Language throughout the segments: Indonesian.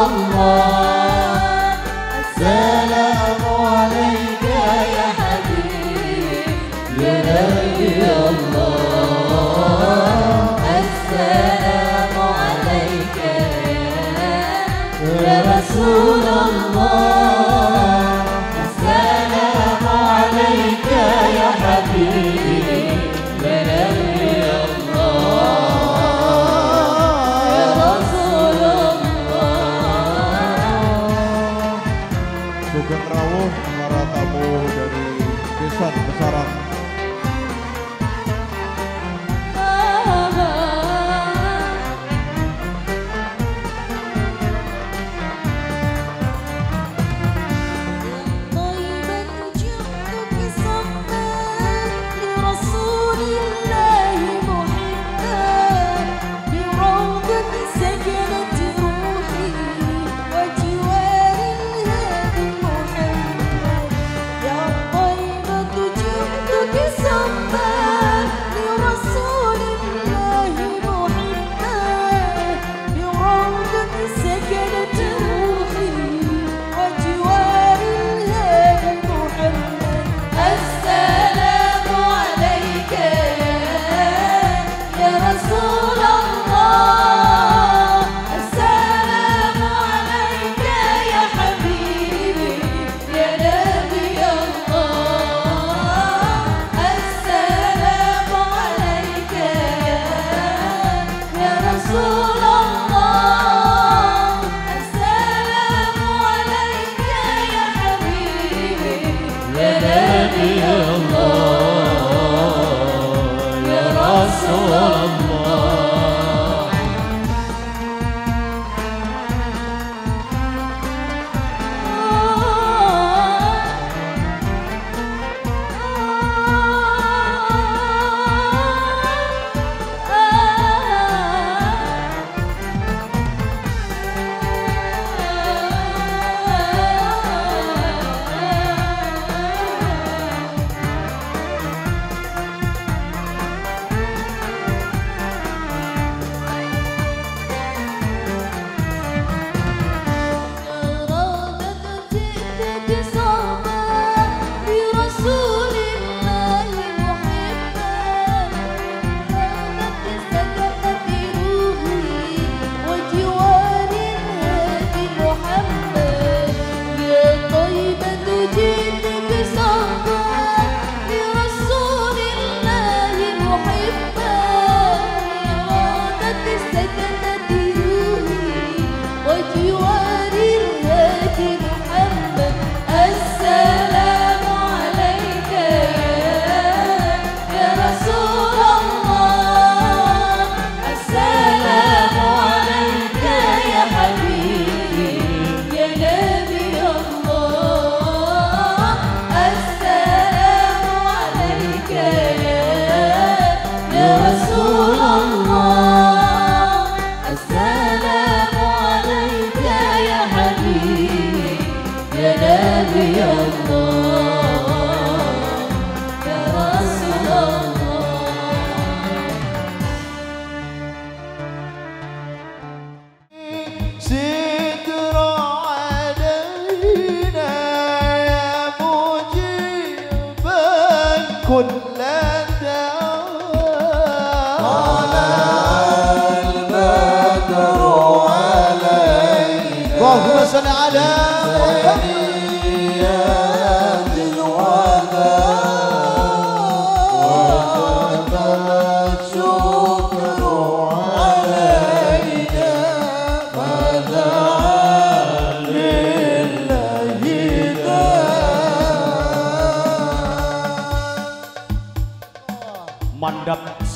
الله السلام عليك يا حبيب يا نبي الله السلام عليك يا رسول الله السلام عليك يا حبيبي يا نبي الله يا رسول الله. Sugeng rawuh para tamu dari Desa Besaran.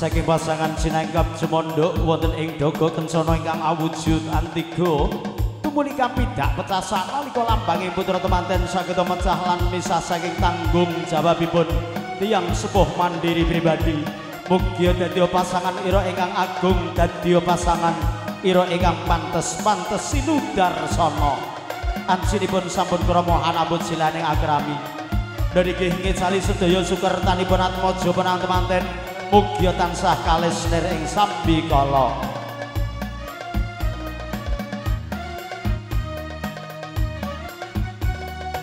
Saking pasangan sinengkap Jemondok wonten ing Daga Kencana ingkang awujud antiga tumuli kapidak petasan nalika lambanging putra temanten saged mecah lan misah saking tanggung jawabipun tiyang sepuh mandiri pribadi. Mugi dadi pasangan ira ingkang agung, dadi pasangan ira ingkang pantes sinudar sana. Ansinipun sampun krama anambut silaning agrami. Dari nggih sali sedaya sukertanipun atmaja penang temanten. Mugi tansah kalesner ing sambikala.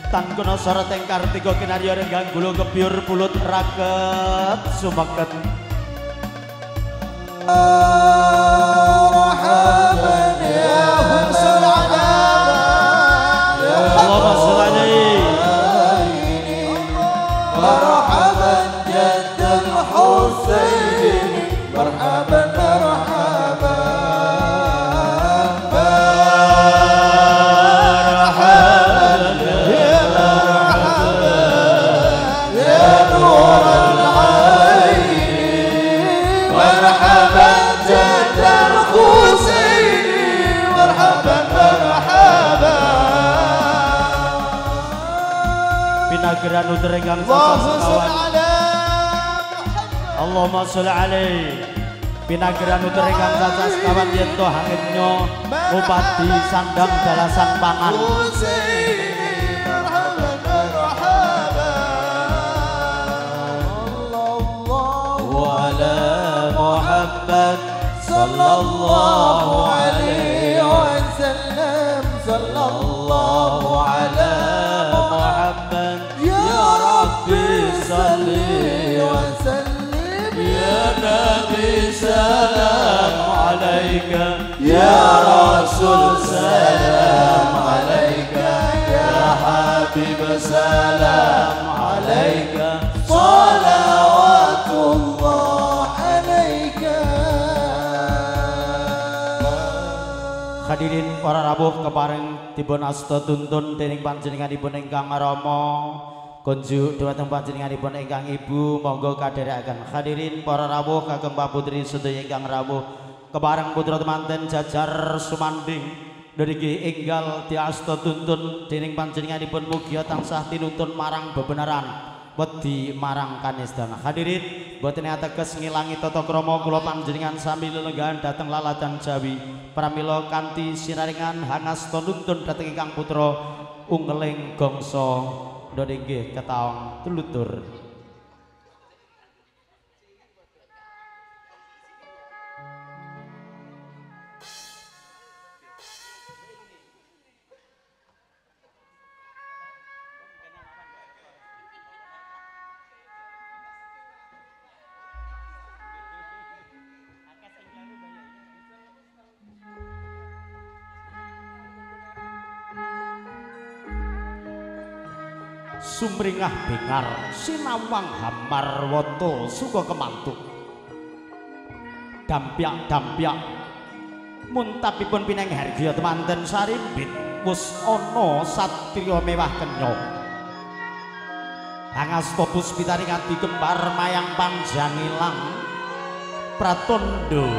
tan kono sorot ing kartika kinarya renggang gulu kebyur pulut raket sumeket marhaban ya Husaina Allahumma sholli alaihi marhaban jaddal Husain marhaban Pinageran uteregang sakawan Allahumma sholli alaihi Pinageran uteregang sakawan yen to hangitnya upadi sandang dalasan pangan Muhammad sallallahu alaihi wasallam sallallahu ala Muhammad ya Rabbi salli wa sallim ya Nabi salam alaika ya Rasul salam alaika ya Habib salam alaika salawatullah alaika. Hadirin para rawuh kepareng dipun asta tuntun dening panjenenganipun ingkang rama konjuk dhumateng panjenenganipun ingkang ibu monggo kadherekaken. Hadirin para rawuh kagem paputri sedaya ingkang rawuh kepareng putra temanten jajar sumanding niki enggal diasta tuntun dening panjenenganipun mugia tansah tinuntun marang bebenaran wedi marang kanistan. Hadirin boten ateges ngilangi tata krama kula panjenengan sami lelenggahan dhateng laladan Jawi pramila kanthi sinaringan hangasta nuntun dhateng ingkang putra unggeling gangsa nggih ketaong tulutur. Sumringah bengar sinawang hamar wata suka kemantuk dampyak-dampyak muntapipun pineng hargya temanten sarimbit wus ana satriya mewah kenya hangasta puspitani kanthi kembar mayang panjang ilang pratandha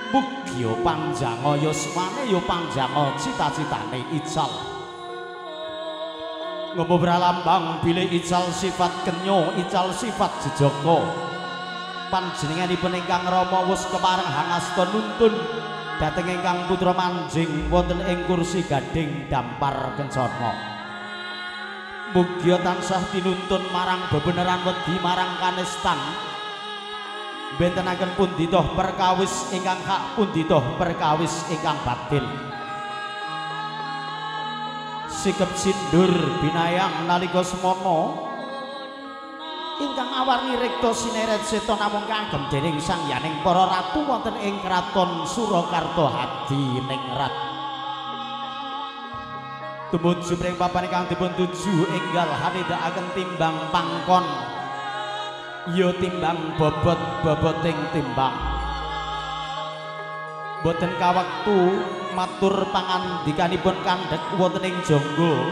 mugya panjang yuswane ya panjang cita-citane ical ngombo pralambang bilih ical sifat kenya ical sifat jejaka panjenenganipun ingkang rama wus kepareng hangasta nuntun dhateng ingkang putra manjing wonten ing kursi gading dampar kencana mugia tansah tinuntun marang bebeneran wedi marang kanistan bentenaken pundhita perkawis ingkang hak pundhita perkawis ingkang batil sikep sindur binayang nalika semana ingkang awarni rekta sineret seta namung kagem dening sang yaning para ratu wonten ing kraton Surakarta Hadiningrat tumuju mring papan ingkang dipun tuju enggal hanedakaken timbang pangkon ya timbang bobot-boboting timbang boten kawektu matur pangandikanipun kandhek wonten ing jangga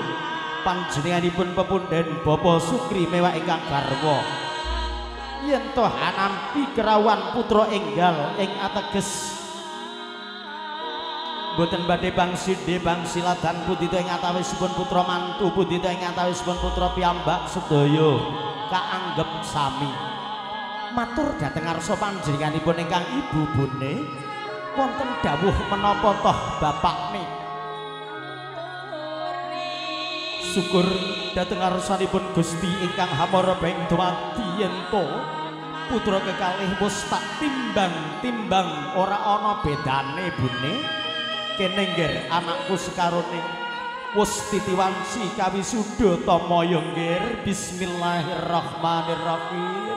panjenenganipun pepunden Bapa Sukri mewah ingkang garwa yen to hanampi kerawan putra enggal ing ateges boten badhe bangside bangsiladan pundhita ing antawisipun putra mantu pundhita ing antawisipun putra piyambak sedaya kaanggep sami matur dhateng ngarsa panjenenganipun ingkang ibu bune wonten dawuh menapa toh bapakne syukur dhateng ngarsanipun Gusti ingkang hamarabeng dumadi yen to putra kekalih wis tak timbang-timbang ora ana bedane bune kene ngger anakku sekarone wus titiwansi kawisuda tamaya nggir. Bismillahirrahmanirrahim.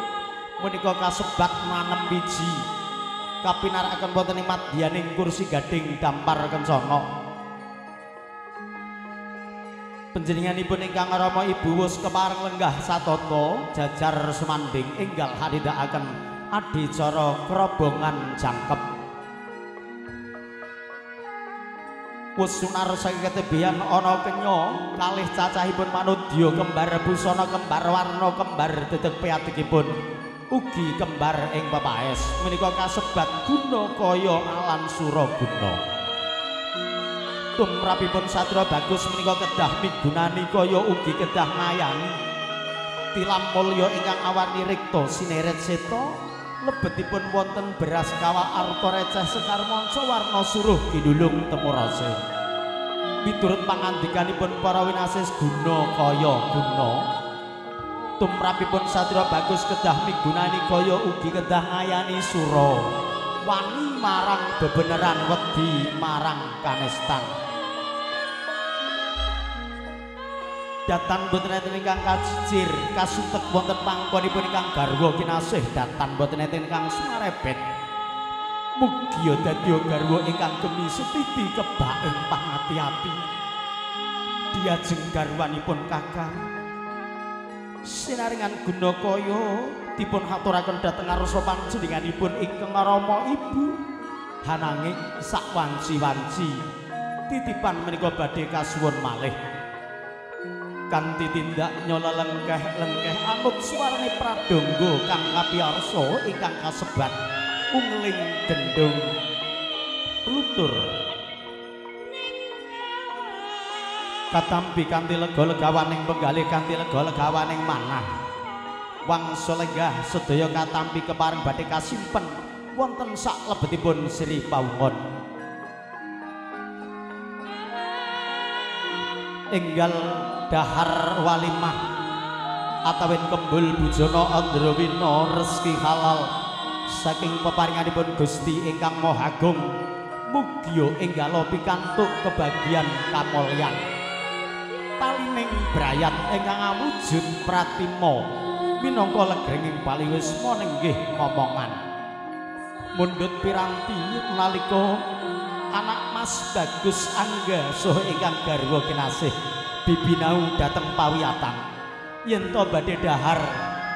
Menika kasebat manem biji kapinarakaken wonten ing madyaning kursi gading dampar kencana. Panjenenganipun ingkang rama ibu wus kepareng lenggah satata jajar sumanding enggal hadidakaken adicara krobongan jangkep. Wus sunar saking ketebihan ana kenya kalih cacahipun manudya kembar busana kembar warna kembar dedeg peatikipun ugi kembar ing pepaes menika kasebat guna kaya alan suraguna. Tumrapipun Satria Bagus menika kedah migunani kaya ugi kedah ngayani tilam mulya ingkang awarni rikta sineret seta lebetipun wonten beras kawa arta receh sekar manca warna suruh kinulung temurase. Miturut pangandikanipun para winasis guna kaya guna. Tumrapipun Satria Bagus kedah migunani kaya ugi kedah ngayani sura wani marang bebeneran wedi marang kanestan. Datan boten enten ingkang kacicir kasutek wonten pangkonipun ingkang garwa kinasih datan boten enten ingkang sumarebet. Mugi dadi garwa ingkang gemi setiti kebak ing pangati-ati. Diajeng garwanipun kakang sinaringan guna kaya dipun haturaken dhateng arsa panjenenganipun ingkang rama ibu. Hananging sak wanci-wanci titipan menika badhe kasuwun malih. Kanthi tindak nyola lengkeh-lengkeh anut swarane pradangga kang kapiyarsa ingkang kasebat ungling gendung plutur katampi kanthi lega-legawaning penggalih kanthi lega-legawaning manah wangsa lenggah sedaya katampi kepareng badhe kasimpen wonten sak lebetipun sirih pawungon enggal dahar walimah atawin kembul bujana andrawina rezeki halal saking peparinganipun Gusti ingkang Maha Agung mugia enggalo pikantuk kebagian kamulyan talining brayat ingkang awujud pratima minangka legrenging paliwisma nenggih momongan mundhut piranti nalika anak Mas Bagus Angga saha ingkang garwa kinasih bibinau dateng pawiyatan yen to badhe dahar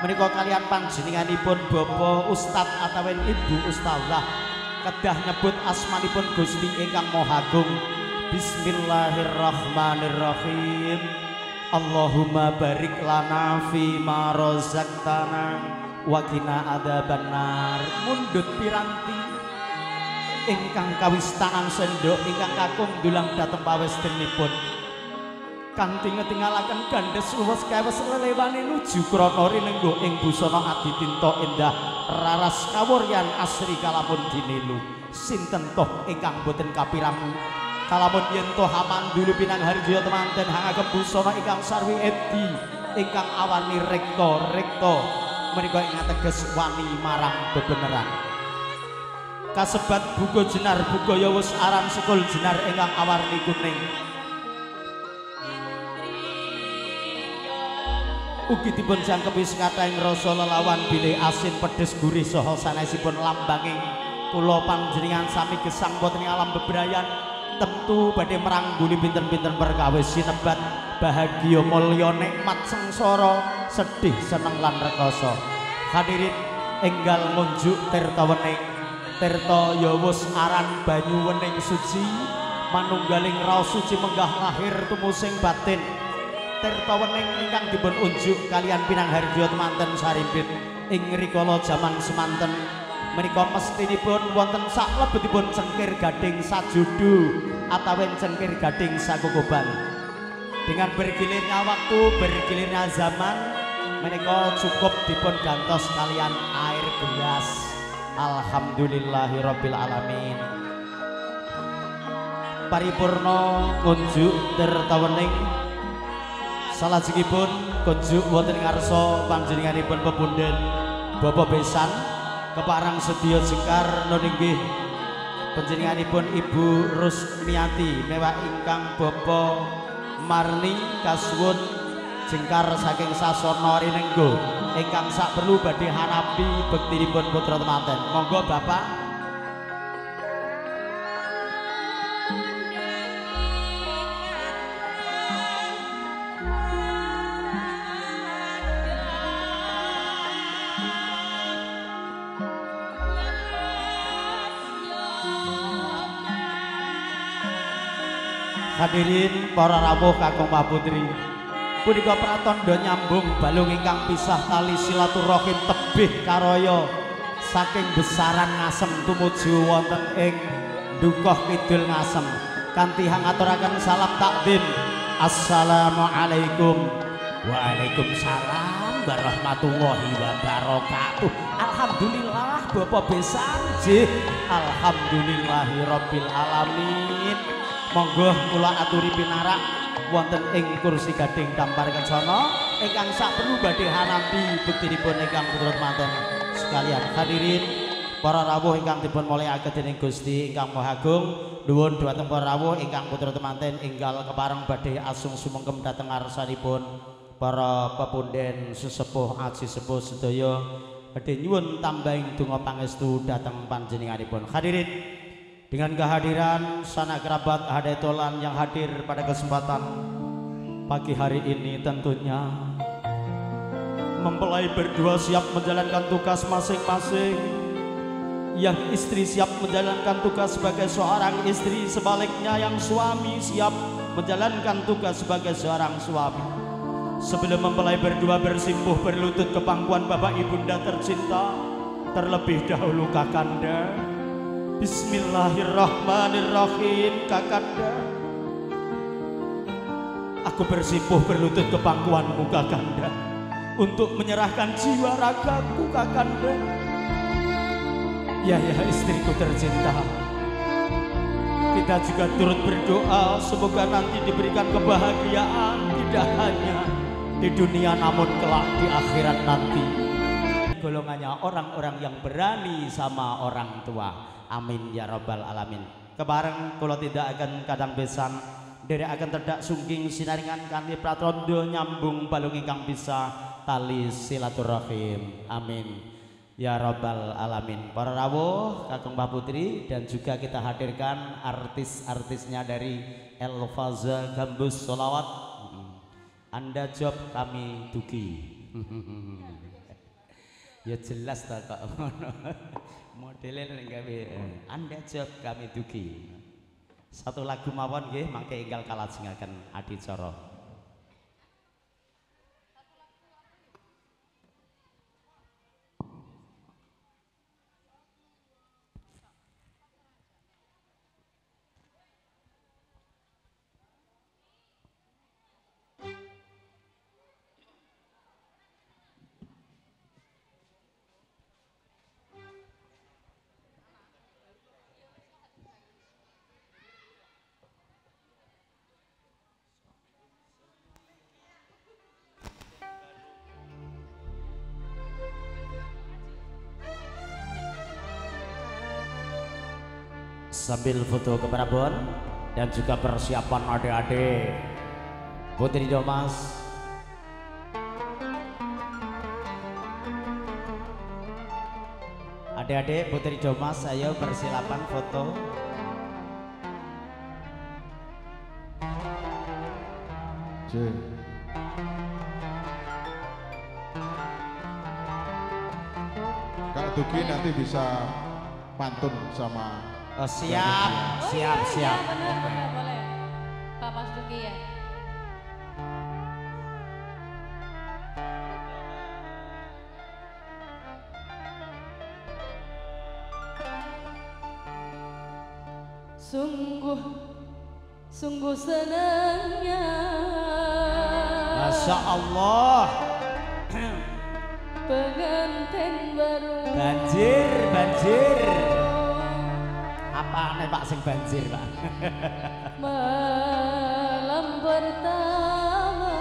menika kalian panjenenganipun Bapak Ustad atawin Ibu Ustadzah kedah nyebut asmanipun Gusti ingkang Maha Agung. Bismillahirrahmanirrahim. Allahumma barik lana fi ma razaqtana wa qina adzabannar. Mundhut piranti ingkang kawistanan sendok ingkang kakung dulang dhateng pawestinipun kanthi ngetingalaken gandes luwes kawes lelewani nuju krana rinenggo ing busana aditinta endah raras kawuryan asri kalamun dinilu sinten toh ingkang boten kapirang kalamun yen toh hamandulu pinangharja temanten hangagem busana ingkang sarwi edi ingkang awani rekta menika ing ateges wani marang bebeneran kasebat buka jenar bugaya wis aran sekul jenar ingkang awarni kuning ugi dipun jangkepi sekathahing rasa lelawan bilih asin pedes gurih saha sanesipun lambanging kula panjenengan sami gesang wonten ing alam bebrayan tentu badhe merangguli pinten-pinten perkawis sinebat bahagia mulya nikmat sengsara sedih seneng lan rekoso hadirin enggal ngunjuk tirta wening tirta ya wis aran banyu wening suci manunggaling raos suci menggah lahir tumusing batin tirta wening ingkang dipun unjuk kalian pinangharja temanten sarimpit ing rikala jaman semanten menika mestinipun wonten sak lebetipun cengkir gading sajudu atawin cengkir gading sakukuban dengan bergilirnya waktu bergilirnya zaman menika cukup dipun gantos kalian air gelas alhamdulillahirabbil alamin paripurna ngunjuk tirta wening salajengipun kunjuk wonten ngarsa panjenenganipun pepunden Bapak Besan keparang sedya jengkar nuninggih panjenenganipun Ibu Rusmiati mewah ingkang Bapak Marni kasuwun jengkar saking Sasana Rinenggo ingkang sak perlu badhe harapi bektinipun putra temanten. Monggo Bapak. Hadirin para rawuh kakung putri, punika pratandha nyambung balung ingkang pisah tali silaturahim tebih karaya saking besaran Ngasem tumuju wonten ing Dukuh Kidul Ngasem kanthi ngaturaken salam takdim. Assalamualaikum. Waalaikumsalam warahmatullahi wabarakatuh. Alhamdulillah Bapak besan nggih. Alhamdulillahi rabbil alamin. Monggo kula aturi pinarak wonten ing kursi gading dampar kencana ingkang sak perlu badhe hanampi bektinipun ingkang putra temanten sekalian. Hadirin para rawuh ingkang dipun mulyakaken dening Gusti ingkang Maha Agung, nuwun dhumateng para rawuh ingkang putra temanten enggal kepareng badhe asung sumengkem dhateng ngarsanipun para pepunden sesepuh aji sepuh sedaya badhe nyuwun tambahing donga pangestu dhateng panjenenganipun. Hadirin, dengan kehadiran sanak kerabat hadetolan yang hadir pada kesempatan pagi hari ini, tentunya mempelai berdua siap menjalankan tugas masing-masing. Yang istri siap menjalankan tugas sebagai seorang istri, sebaliknya yang suami siap menjalankan tugas sebagai seorang suami. Sebelum mempelai berdua bersimpuh berlutut ke pangkuan Bapak Ibunda tercinta, terlebih dahulu Kakanda. Bismillahirrahmanirrahim. Kakanda, aku bersimpuh berlutut ke pangkuanmu Kakanda untuk menyerahkan jiwa ragaku Kakanda. Ya istriku tercinta, kita juga turut berdoa semoga nanti diberikan kebahagiaan tidak hanya di dunia namun kelak di akhirat nanti. Golongannya orang-orang yang berani sama orang tua. Amin ya rabbal alamin. Kebareng kula tidak akan kadang besan derek akan terdak sungking sinaringan kanthi pratandha nyambung balung ingkang bisa tali silaturahim. Amin ya rabbal alamin. Para rawuh kakung Mbah Putri dan juga kita hadirkan artis-artisnya dari Elfaza Gambus Solawat. Anda job kami duki. Ya jelas ta kok modelnya gawe Anda job kami dugi. Satu lagu mawon nggih mangke enggal kalajengaken adicara. Sambil foto ke Prabon dan juga persiapan adik-adik Putri Domas. Adik-adik Putri Domas, ayo persilakan foto. Kak Duki nanti bisa pantun sama. Oh, siap. Boleh. Pak Mas Duki ya. Sungguh senangnya. Masya Allah. Pengantin baru. Banjir. Apa aneh Pak sing banjir Pak? Malam pertama,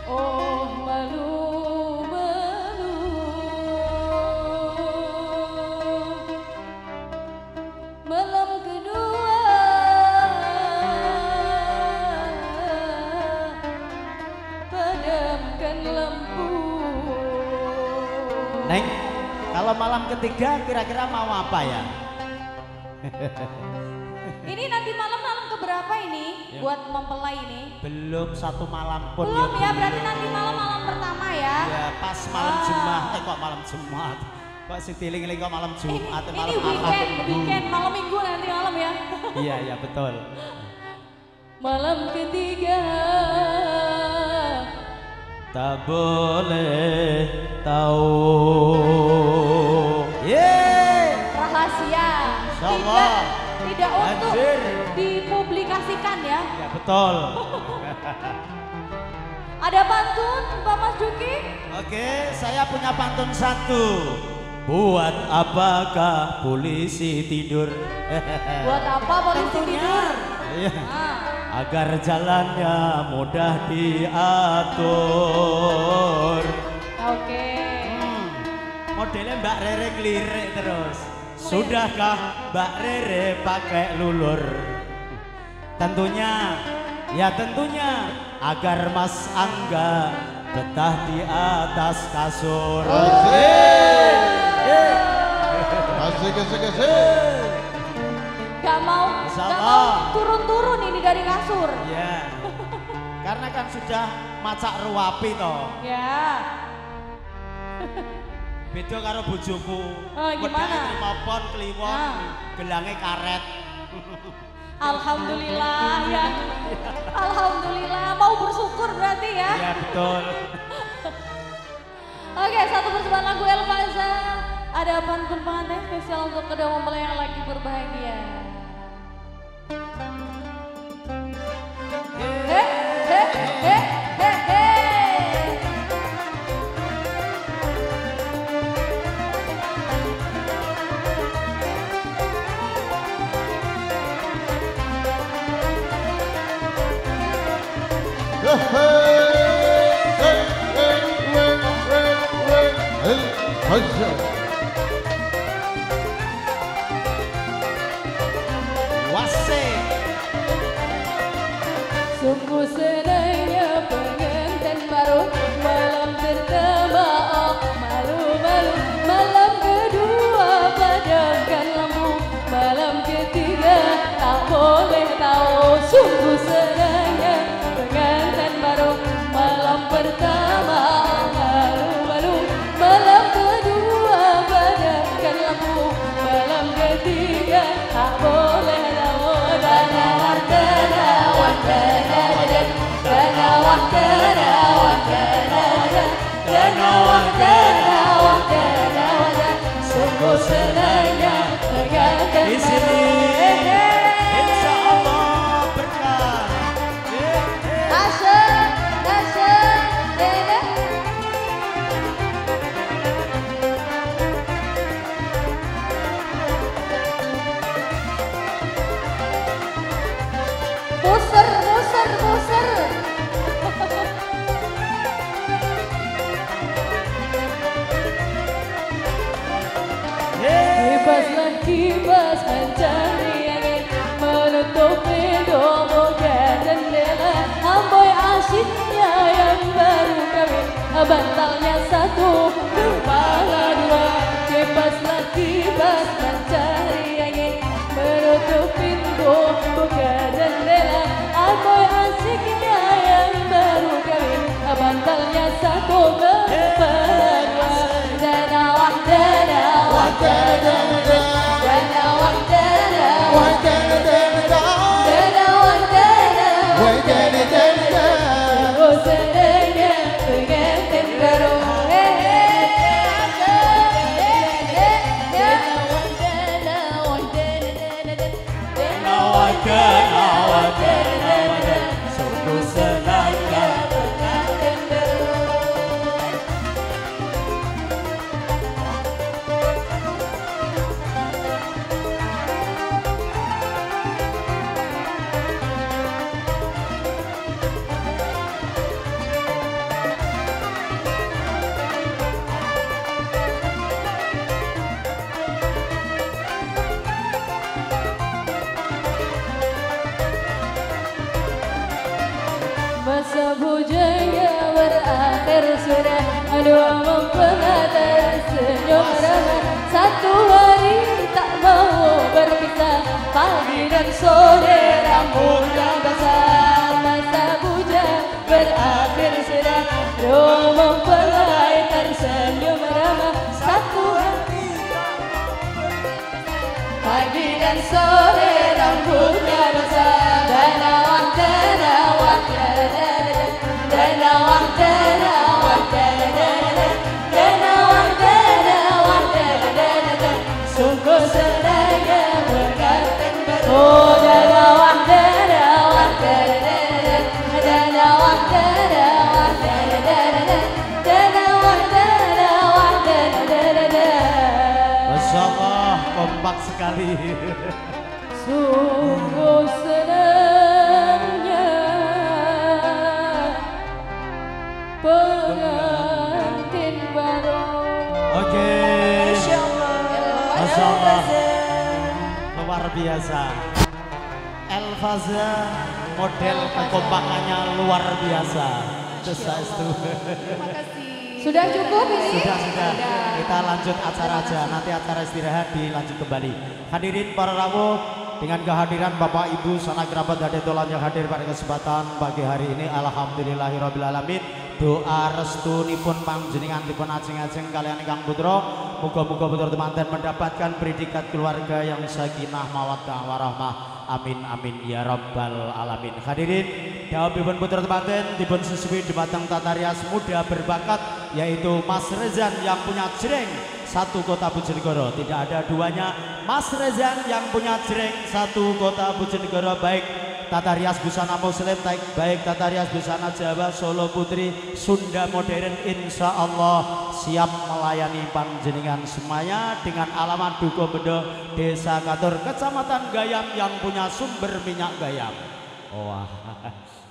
oh malu-malu, malam kedua ketiga kira-kira mau apa ya? Ini nanti malam-malam keberapa ini buat mempelai ini? Belum satu malam pun. Belum ya, berarti nanti malam-malam pertama ya? Ya pas malam Jumat, kok malam Jumat? Kok si tiling-tiling kok malam Jumat? Ini weekend, malam minggu nanti malam ya? Iya, iya betul. Malam ketiga tak boleh tahu. Rahasia. Insyaallah. Tidak untuk Anjir. dipublikasikan ya. Ya betul. Ada pantun Pak Mas Duki? Oke, saya punya pantun satu. Buat apakah polisi tidur? Buat apa polisi tidur? Iya. Nah, Agar jalannya mudah diatur. oke. Modelnya Mbak Rere ngelirik terus. Sudahkah Mbak Rere pakai lulur? Tentunya, ya tentunya agar Mas Angga betah di atas kasur. Asik. Gak mau turun-turun ini dari kasur. Ya, karena kan sudah macak ruapi toh. Ya. Beda karo bojoku. Gimana? Tripod, kliwon, gelange karet. Alhamdulillah ya. Alhamdulillah, mau bersyukur berarti ya. Iya betul. Oke, satu persembahan lagu Elfaza. Ada pantun pengantin spesial untuk kedua mempelai yang lagi berbahagia. Wasik. Sungguh senangnya pengantin baru, malam pertama oh malu-malu, malam kedua padamkan lampu, malam ketiga tak boleh tahu. Sungguh senangnya pengantin baru, malam pertama oh malu-malu, malam kedua padamkan lampu, malam ketiga tak boleh tahu. Sungguh senangnya pengantin Di sini insya Allah berkah. Asyik, Buser. Kibaslah kibas mencari angin, menutup pintu buka jendela. Amboi asyiknya yang baru kawin, bantalnya satu, kepala dua. Kibaslah kibas mencari angin, menutup pintu buka jendela. Amboi asyiknya yang baru kawin, bantalnya satu, kepala dua. Sungguh senangnya pengantin baru. Masa bujangnya berakhir sudah, doa mempelai senyum ramah. satu hari tak mau berpisah. Pagi dan sore rambutnya basah, masa bujang berakhir sudah. Romo pelai tersenyum ramah, satu hari pagi dan sore rambutnya basah. Denawang, denawang, denawang, denawang, denawang, denawang, denawang, sungguh senangnya bergantung baru. Oh denawang, denawang, denawang, denawang, denawang, denawang. Masya Allah, kompak sekali. Sungguh senangnya pengantin baru. Oke. Masya Allah. Masya Allah. Luar biasa. Elfaza model kekompakannya luar biasa. Sesastu. Sudah cukup ini? Sudah. Kita lanjut acara aja. Nanti acara istirahat dilanjut kembali. Hadirin para rawuh, dengan kehadiran Bapak Ibu sanak kerabat hadetolan yang hadir pada kesempatan pagi hari ini, alhamdulillahirabbil alamin. Doa restunipun panjenengan dipun ajeng-ajeng kalian ingkang putra, muga-muga putra temanten mendapatkan predikat keluarga yang sakinah mawaddah warahmah. Amin amin ya rabbal alamin. Hadirin, dawuhipun putra temanten dipun susupi dumateng tata rias muda berbakat, yaitu Mas Rezan yang punya jreng satu kota Bojonegoro. Tidak ada duanya, Mas Rezan yang punya jreng satu kota Bojonegoro, baik tata rias busana muslim, baik tata rias busana Jawa, Solo Putri, Sunda modern, insya Allah siap melayani panjenengan semuanya dengan alamat Duko Bedo, Desa Katur, Kecamatan Gayam yang punya sumber minyak Gayam. Wah,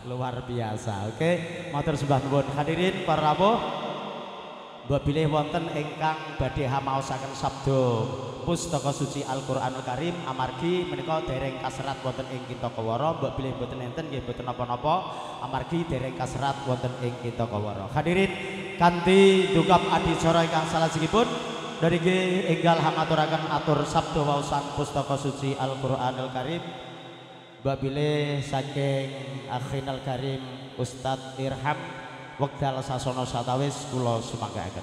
luar biasa. Oke, matur sembah nuwun. Hadirin para rawuh, bilih wonten ingkang badhe hamaosaken sabda pustaka suci Al-Qur'anul Karim amargi menika dereng kaserat wonten ing Kita Kawara, mbok bilih boten enten nggih boten napa-napa amargi dereng kaserat wonten ing Kita Kawara. Hadirin, kanthi dukap adicara ingkang salajengipun dari enggal hangaturaken atur sabda waosan pustaka suci Al-Qur'anul Karim, mbok bilih saking akhinal karim Ustadz Irham wekdal sasana satawis kula sumanggaken.